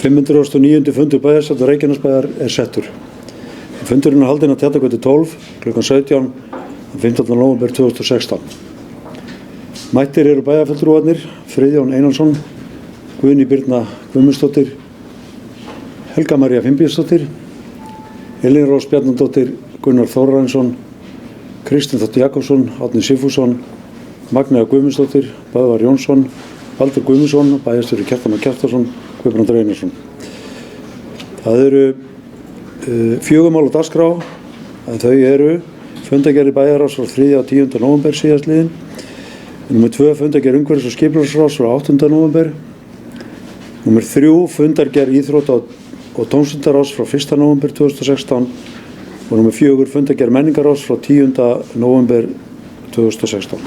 509. fundur bæjarstjórnar Reykjanesbæjar settur. Fundurinn haldinn á Tjarnargötu 12 kl. 17 15. nóvember 2016. Mættir eru bæjarfulltrúarnir Friðjón Einarsson, Guðný Birna Guðmundsdóttir, Helga María Finnbjörnsdóttir, Elín Rós Bjarnadóttir, Gunnar Þórarinsson, Kristinn Þ. Jakobsson, Árni Sigfússon, Magnea Guðmundsdóttir, Böðvar Jónsson, Baldur Guðmundsson, bæjarstjóri Kjartan Kjartansson, Guðbrandur Einarsson. Það eru 4 mál á dagskrá, en þau eru fundargerð bæjarráðs frá 3. og 10. nóvember síðastliðinn, nr. 2 fundargerð umhverfis- og skipulagsráðs frá 8. nóvember, nr. 3 fundargerð íþrótta- og tómstundaráðs frá 1. nóvember 2016 og nr. 4 fundargerð menningarráðs frá 10. nóvember 2016.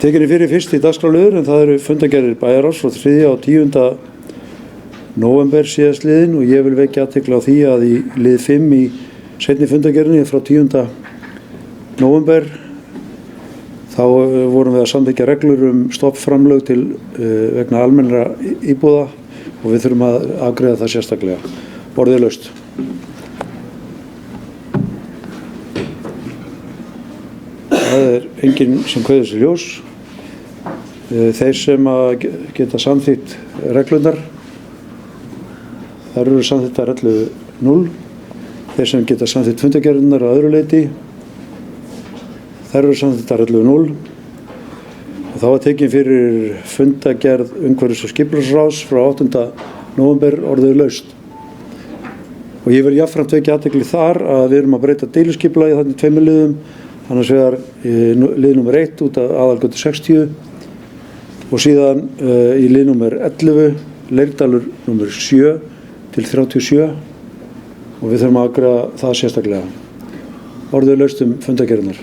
Tekinni fyrir fyrst í dagskrárliður, en það eru fundargerðir bæjarráðs frá 3. og 10. nóvember síðastliðinn og ég vil vekja athygli á því að í lið 5 í seinni fundargerðinni frá 10. nóvember þá vorum við að samþykkja reglur stoppframlög til vegna almennra íbúða og við þurfum að afgreiða það sérstaklega. Orðið laust. Það er enginn sem kveður sér ljós. Þeir sem geta samþykkt reglurnar, þær eru samþykktar 11.0. Þeir sem geta samþykkt fundargerðirnar að öðru leyti, þær eru samþykktar 11.0. Þá var tekin fyrir fundargerð umhverfis- og skipulagsráðs frá 8. nóvember orðið laust. Og ég vil jafnframt vekja athygli þar að við erum að breyta deiliskipulagi þannig 2 liðum, annars vegar lið nr. 1 út af aðalgötu 60 og síðan í lið nr. 11, Leirdalur nr. 7 til 37 og við þurfum að afgreiða það sérstaklega. Orðið laust fundargerðirnar.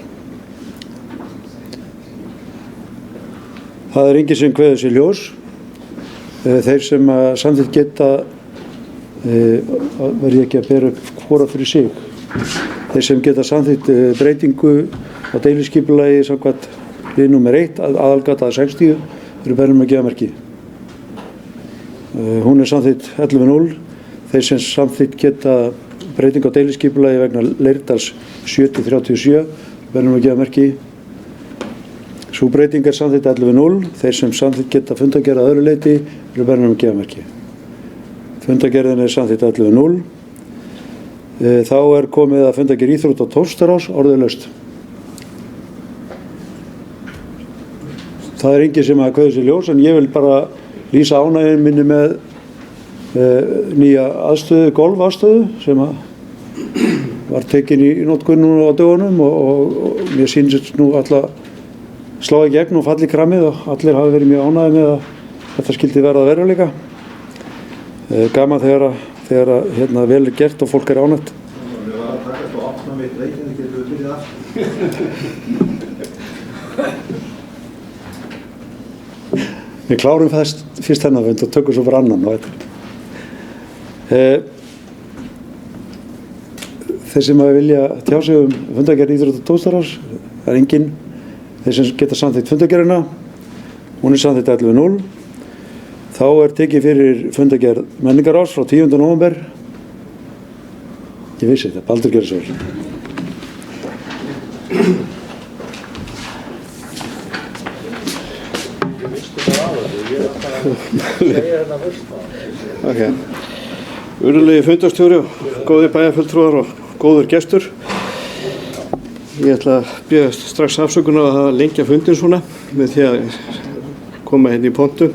Það er enginn sem kveður sér ljós. Þeir sem samþykkt geta verði ekki að bera upp hvora fyrir sig. Þeir sem geta samþykkt breytingu á deiliskipulagi samkvæmt lið nr. 1 aðalgata 60 eru beðnir að gefa merki. Hún er samþykkt 11.0. Þeir sem samþykkt geta breytingu á deiliskipulagi vegna Leirdals 7-37 eru beðnir að gefa merki. Sú breyting er samþykkt 11.0. Þeir sem samþykkt geta fundargerð að öðru leyti eru beðnir að gefa merki. Fundargerðin er samþykkt 11.0. Þá er komið að fundargerð íþrótta- og tómstundaráðs orðið laust. Það er enginn sem að kveður sér ljós, en ég vil bara lýsa ánægju minni með nýja aðstöðu, golfaðstöðu sem var tekin í notkun núna á dögunum og mér sýnist nú alltaf slá í gegn og falli í krammið og allir hafi verið mjög ánægðir með að þetta skildi verða að veruleika. Gaman þegar vel er gert og fólk er ánægt. Við varum að takast á opna mitt leikinn, getur við byrjað af. Við klárum fyrst hennar fund og tökum svo bara annan. Þeir sem vilja tjá sig fundargerð íþrótta- og tómstundaráðs, það er enginn. Þeir sem geta samþykkt fundargerðina, hún er samþykkt 11.0. Þá er tekið fyrir fundargerð menningarráðs frá 10. nóvember. Ég vissi þetta, Baldur gerði svo vel. Ég misti það á þessu, ég er alltaf að segja hérna fyrst. Okay. Virðulegi fundarstjóri, góðir bæjarfulltrúar og góður gestur. Ég ætla að biðjast strax afsökunar að lengja fundin svona með því að koma hérna í pontu.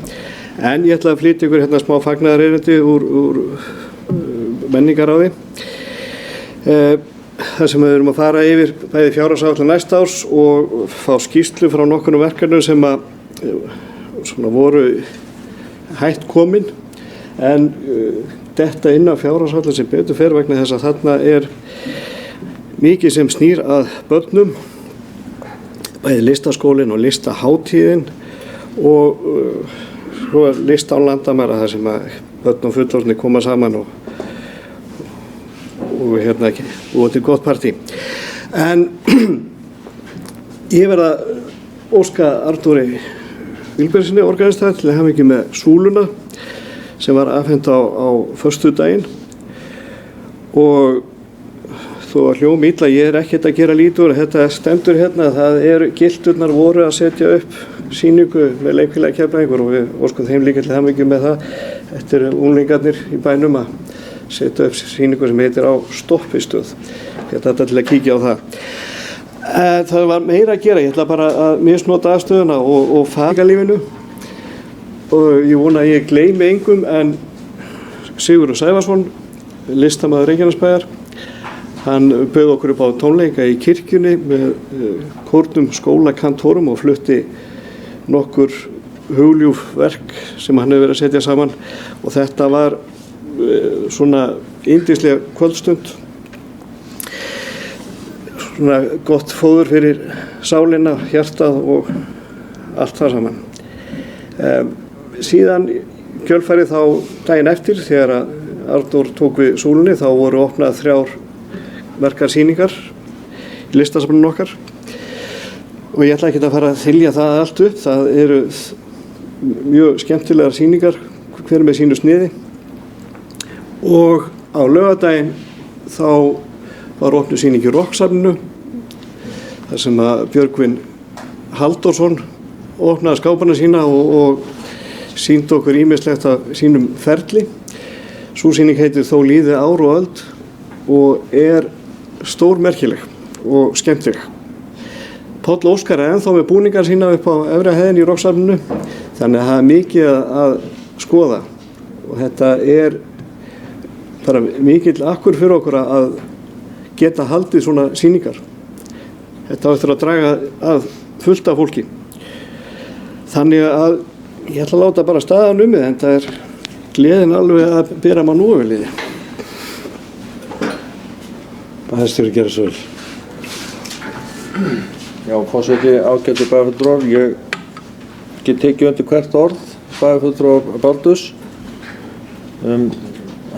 En ég ætla að flytja ykkur hérna smá fagnaðarerindi úr menningaráði. Það sem við erum að fara yfir bæði fjárhagsáætlun næsta árs og fá skýrslu frá nokkurnu verkefnum sem svona voru hætt komin en detta inn á fjárhagsáætlun sem betur fer vegna þess að þarna er mikið sem snýr að börnum, bæði listaskólinn og listahátíðin og svo er lista án landamæra þar sem að börn og fullorðnir koma saman og hérna ekki búið til gott partí. En ég verð að óska Arnóri Vilbergsssyni organista til að hafa ekki með súluna sem var afhent á föstudaginn og þó að hljóma illa, ég er ekkert að gera lítið úr þetta stendur hérna, gilturnar voru að setja upp sýningu með leikfélagi Keflavíkur og við óskum þeim líka til að hafa ekki með það. Þetta eru unglingarnir í bænum að setja upp sýningu sem heitir Á stoppistöð. Þetta til að kíkja á það. Það var meira að gera, ég ætla bara að misnota aðstöðuna og fagalífinu og ég vona að ég gleymi engum en Sigurður Sævarsson, listamaður Reykjanesbæjar, hann bauð okkur upp á tónleika í kirkjunni með kórnum skólakantórum og flutti nokkur hugljúf verk sem hann hefur verið að setja saman og þetta var svona yndislega kvöldstund, svona gott fóður fyrir sálina, hjartað og allt það saman. Síðan kjölfærið þá daginn eftir þegar að Arnór tók við súlunni þá voru opnað 3 merkar sýningar í listasafninu okkar og ég ætla ekki að fara að þylja það allt upp, það eru mjög skemmtilegar sýningar hver með sínu sniði og á laugardaginn þá var opnuð sýning í Rocksafninu þar sem að Björgvin Halldórsson opnaði skápana sína og sýndi okkur ýmislegt af sínum ferli. Sú sýning heitir Þó líði ár og öld og er stórmerkileg og skemmtileg. Páll Óskar er ennþá með búningar sína upp á efri hæðinni í Rocksafninu þannig að það er mikið að skoða og þetta er bara mikill akkur fyrir okkur að geta haldið svona sýningar. Þetta á eftir að draga að fullt af fólki. Þannig að ég ætla að láta bara staðan umið en það er gleðin alveg að bera mann ofurliði. Hæstvirtur gera svo vel. Já, forseti ágætu bæjarfulltrúar, ég get tekið undir hvert orð bæjarfulltrúar Baldurs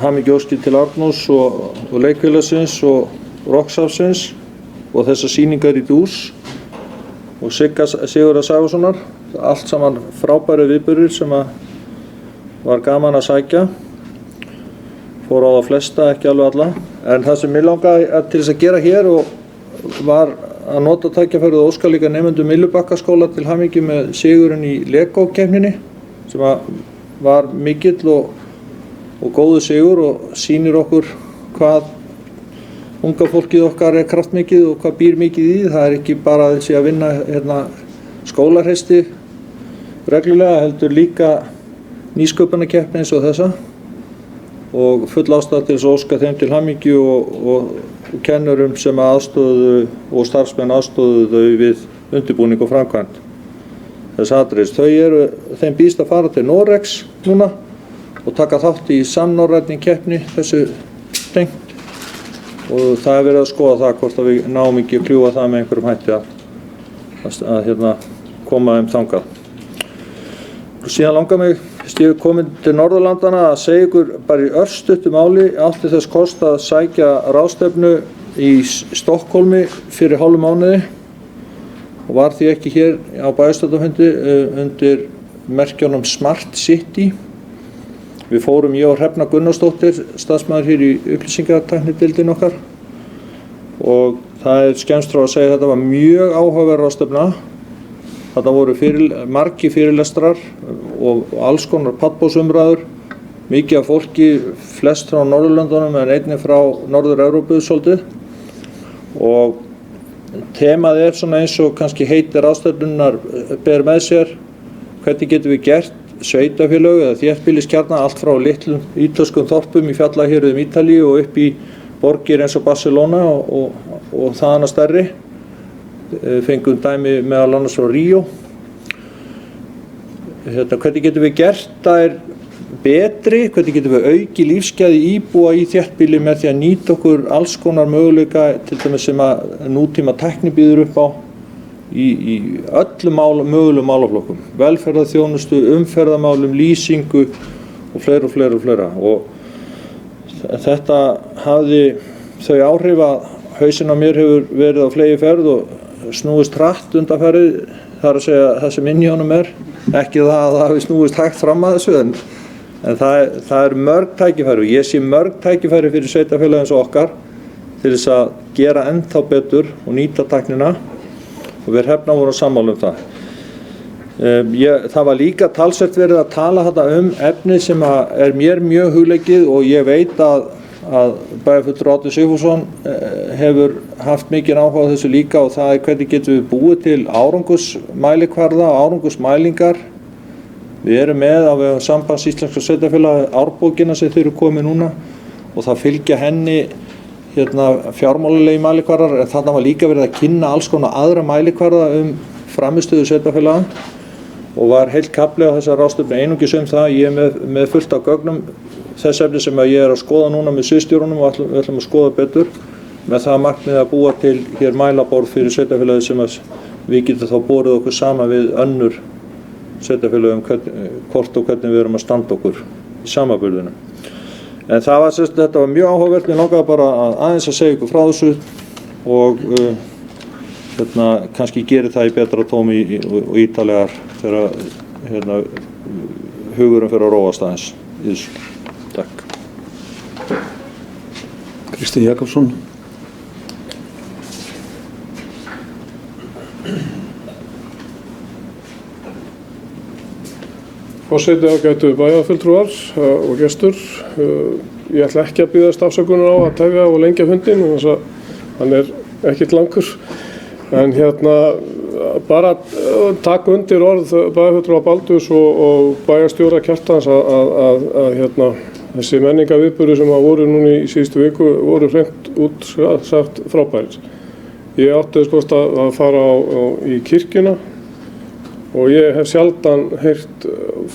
hamingjuóskir til Arnórs og leikfélagsins og Rocksafnsins og þessar sýningar í dús og Sigurðar Sævarssonar, allt saman frábæri viðburðir sem var gaman að sækja, fór á það flesta, ekki alveg alla, en það sem mig langaði til þess að gera hér og var að nota tækifærið og óska líka nemendum Myllubakkaskóla til hamingju með sigurinn í Lego-keppninni sem var mikill og góður sigur og sýnir okkur hvað unga fólkið okkar er kraftmikið og hvað býr mikið í. Það er ekki bara þessi að vinna skólarheisti reglulega, heldur líka nýsköpunarkeppni eins og þessa og full ástæða til þess að óska þeim til hamingju og kennurum sem aðstoðuðu og starfsmenn aðstoðuðu þau við undirbúning og framkvæmd þess atriðis. Þeim býðst að fara til Noregs núna og taka þátt í samnorrænni keppni þessu tengt og það er verið að skoða það hvort að við náum ekki að kljúfa það með einhverjum hætti að koma þeim þangað. Og síðan langar mig, fyrst ég er komin til Norðurlandana, að segja ykkur bara í örstuttu máli átti þess kost að sækja ráðstefnu í Stokkhólmi fyrir hálfum mánuði og var því ekki hér á bæjarstjórnarfundi undir merkjunum Smart City. Við fórum, ég og Hrefna Gunnarsdóttir, starfsmaður hér í upplýsingatæknideildinni okkar og það er skemmst frá að segja að þetta var mjög áhugaverð ráðstefna. Þetta voru margir fyrirlestrar og alls konar pallborðsumræður, mikið af fólki, flest frá Norðurlöndunum en einnig frá Norður-Evrópu svolítið og temað er svona eins og kannski heitir ráðstefnunnar ber með sér, hvernig getum við gert sveitafélög eða þéttbýliskjarna allt frá litlum ítölskum þorpum í fjallahérðum Ítalíu og upp í borgir eins og Barcelona og þaðan að stærri. Fengum dæmi meðal annars frá Ríó. Hvernig getum við gert það betri, hvernig getum við auki lífsgæði íbúa í þéttbýli með því að nýta okkur alls konar möguleika til dæmis sem að nútíma tækni býður upp á í öllum mögulegum málaflokkum, velferðarþjónustu, umferðarmálum, lýsingu og fleira. Og þetta hafði þau áhrif að hausinn á mér hefur verið á fleygiferð og snúist hratt undanfarið það er að segja það sem inn í honum ekki það að það hafi snúist hægt fram að þessu en það er mörg tækifæri og ég sé mörg tækifæri fyrir sveitarfélög eins og okkar til þess að gera ennþá betur og nýta tæknina og við Hrefna vorum sammála það. Það var líka talsvert verið að tala þetta efni sem mér mjög hugleikið og ég veit að bæjarfulltrúi Árni Sigfússon hefur haft mikinn áhuga á þessu líka og það hvernig getum við búið til árangursmælikvarða og árangursmælingar. Við erum með á vegum Sambands íslenskra sveitarfélaga árbókina sem þau eru komið núna og það fylgja henni fjármálalegi mælikvarðar en þarna var líka verið að kynna alls konar aðra mælikvarða framistöðu sveitarfélaga og var heill kafli á þessar ráðstefnu einungis það. Ég með fullt af gögnum þess efni sem ég er að skoða núna með sviðsstjórunum og við ætlum að skoða betur með það markmið að búa til hér mælaborð fyrir sveitarfélagið sem við getum þá borið okkur saman við önnur sveitarfélög hvort og hvernig við erum að standa okkur í samanburðinu. En þetta var mjög áhugavert, mér langaði bara aðeins að segja ykkur frá þessu og kannski gerir það í betra tómi og ítarlegar þegar hugurinn fyrir að róast aðeins í þessu. Takk. Kristinn Jakobsson. Forseti, ágætu bæjarfulltrúar og gestur. Ég ætla ekki að biðjast afsökunar á að tefja og lengja fundinn, hann ekkert langur. En bara taka undir orð bæjarfulltrúa Baldurs og bæjarstjóra Kjartans að þessi menningarviðburðir sem voru núna í síðustu viku voru hreint út sagt frábærir. Ég átti þess kost að fara í kirkjuna og ég hef sjaldan heyrt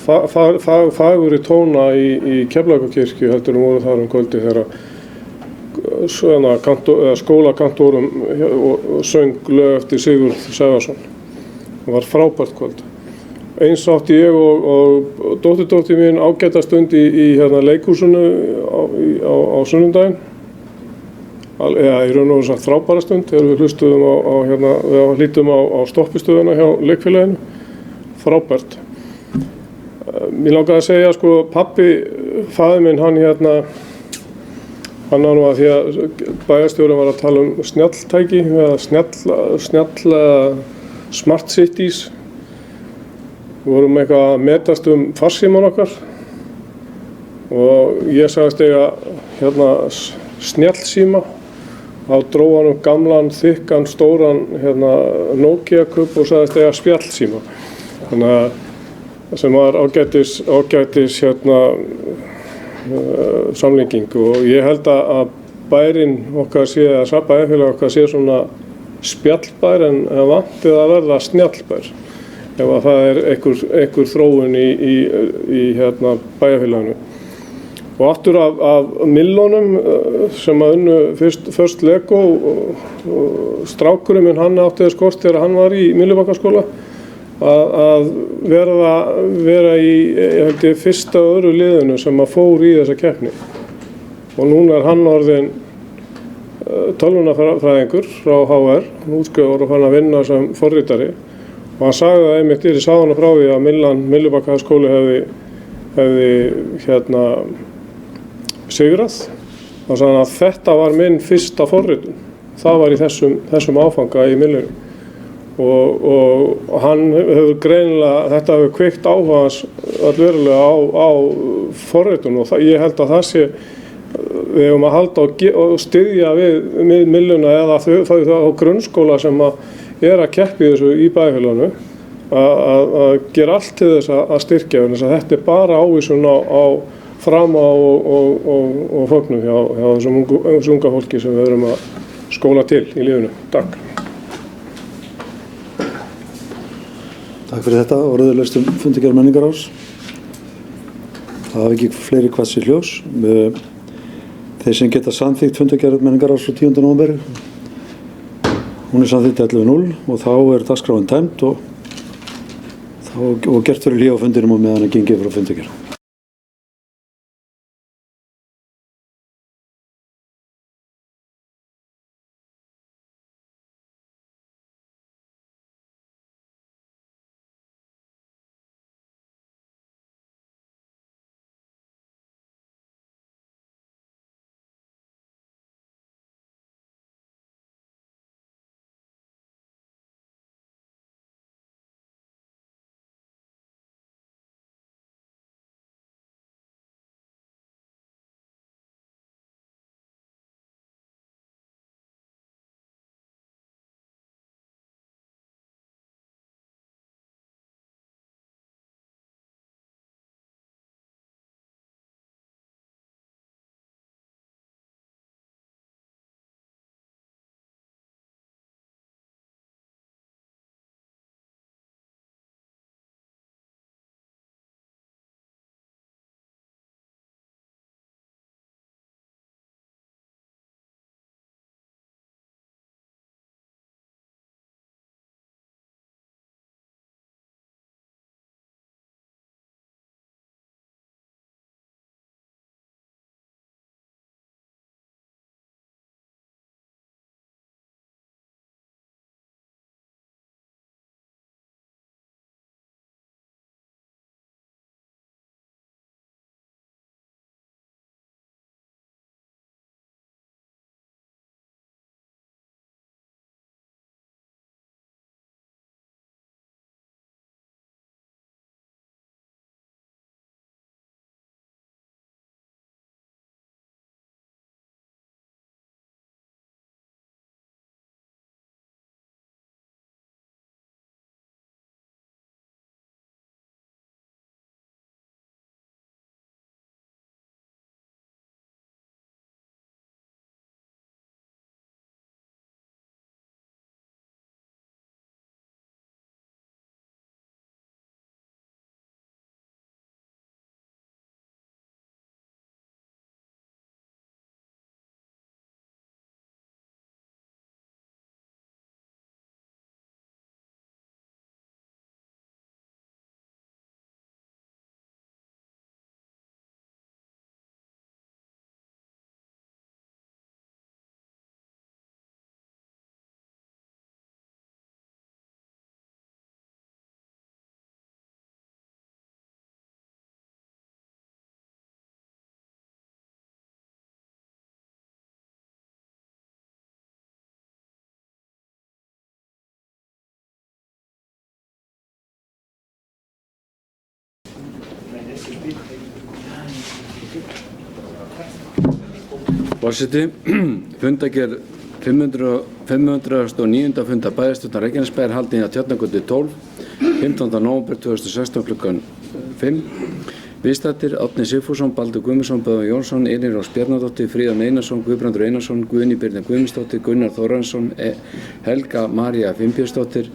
fagurri tóna í Keflavíkurkirkju heldur voru þar kvöldi þegar skólakantórum söng lög eftir Sigurð Sævarsson. Það var frábært kvöld. Eins átti ég og dótturdóttir mín ágæta stund í leikhúsinu á sunnudaginn. Eða í raun og sagt frábæra stund þegar við hlustuðum við hlýttum á stoppistöðuna hjá leikfélaginu. Frábært. Mér langaði að segja pabbi, faðir minn, hann nú að því að bæjarstjórinn var að tala snjalltæki eða smart cities. Við vorum eitthvað að metast farsímann okkar og ég sagðist eiga snjallsíma. Þá dró hann gamlan, þykkan, stóran Nokia-kubb og sagðist eiga spjallsíma. Þannig að sem var ágætis samlíking og ég held að bærinn okkar bæjarfélag okkar sé svona spjallbær en vantið að verða snjallbær ef að það einhver þróun í bæjarfélaginu. Og aftur af millónum sem að unnu fyrst Lego og strákurinn minn hann átti þess kost þegar hann var í Myllubakkaskóla að vera í fyrsta og öðru liðinu sem að fór í þessa keppni. Og núna hann orðinn tölvunarfræðingur frá HR, útskrifaður og fann að vinna sem forritari. Og hann sagði það einmitt í sáðan frá því að Myllubakkaskóli hefði sigrað. Þá sagði hann að þetta var minn fyrsta forritun. Það var í þessum áfanga í Myllunum. Og hann hefur greinilega, þetta hefur kveikt áhuga hans allverulega á forritun og ég held að það sé, við eigum að halda og styðja við Mylluna eða þá grunnskóla sem að keppa í þessu í bæjarfélaginu að gera allt til þess að styrkja þess að þetta bara ávísun á frama og fögnum hjá þessum unga fólki sem við erum að skóla til í lífinu. Takk. Takk fyrir þetta. Orðið laust fundargerð menningarráðs. Það hafa ekki fleiri kvassi hljós. Þeir sem geta samþykkt fundargerð menningarráðs frá 10. nóvember. Hún er samþykkt 11:0 og þá er dagskráin tæmd og gert fyrir hlé á fundinum og meðan að gengið frá fundargerð. Forseti, fundagerð 509. funda bæjarstjórnar Reykjanesbæjar haldin á Tjarnargötu 12, 15. nóvember 2016 klukkan 5. Viðstaddir Árni Sigfússon, Baldur Guðmundsson, Böðvar Jónsson, Elín Rós Bjarnadóttir, Fríðan Einarsson, Guðbrandur Einarsson, Guðný Birna Guðmundsdóttir, Gunnar Þórarinsson, Helga María Finnbjörnsdóttir,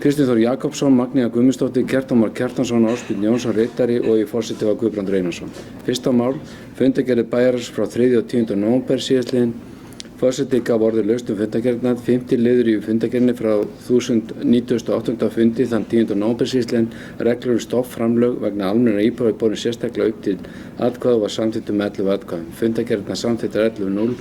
Kristinn Þór Jakobsson, Magnea Guðmundsdóttir, Kjartan Már Kjartansson, Ásbjörn Jónsson ritari og í forseti var Guðbrandur Einarsson. Fyrsta mál, fundagerðir bæjarins frá 3. og 10. nóvember síðastliðinn. Forseti gaf orðið laust fundagerðirnar. 5. liður í fundagerðinni frá 1098. fundi þann 10. nóvember síðastliðinn. Reglur stoffframlög vegna almennra íbúða borin sérstaklega upp til atkvæða og var samþykktur með 11 atkvæðum. Fundagerðirnar samþykktar 11:0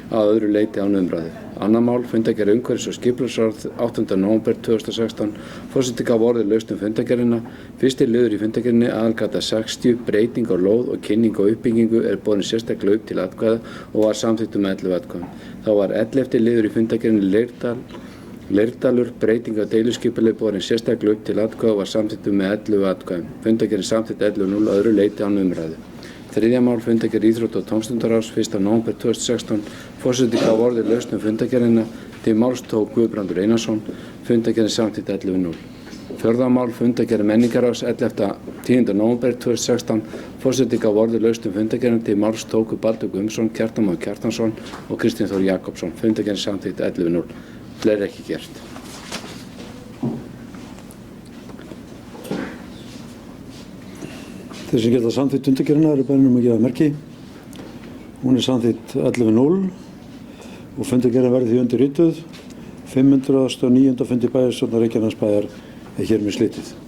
að öðru leyti án umræðu. Annað mál, fundagerð umhverfis- og skipulagsráð 8. nóvember 2016. Forseti gaf orðið laust fundagerðina. Fyrsti liður í fundagerðinni, aðalgata 60, breyting á lóð og kynning og uppbyggingu er borin sérstaklega upp til atkvæða og var samþykktur með 11 atkvæðum. Þá var 11. liður í fundagerðinni Leirdalur, breyting á deiluskipulagi borin sérstaklega upp til atkvæða og var samþykktur með 11 atkvæðum. Fundagerðin samþykkt 11:0 að öðru leyti án umræðu. Þriðja mál, fundagerð íþrótta- og tómstundaráðs 1. nóvember 2016. Forseti gaf orðið laust fundagerðina. Til máls tók Guðbrandur Einarsson. Fundagerðin samþykkt 11:0. Fjórða mál, fundagerð menningarráðs 10. nóvember 2016. Forseti gaf orðið laust fundagerðina. Til máls tóku Baldur Guðmundsson, Kjartan Már Kjartansson og Kristinn Þór Jakobsson. Fundagerðin samþykkt 11:0. Fleiri ekki gert. Þeir sem geta samþykkt fundagerðina eru bænum að gefa merki. Hún er samþykkt 11:0 og fundagerðin verður því undirrituð. 509. fundi bæjarstjórnar Reykjanesbæjar er hér með slitið.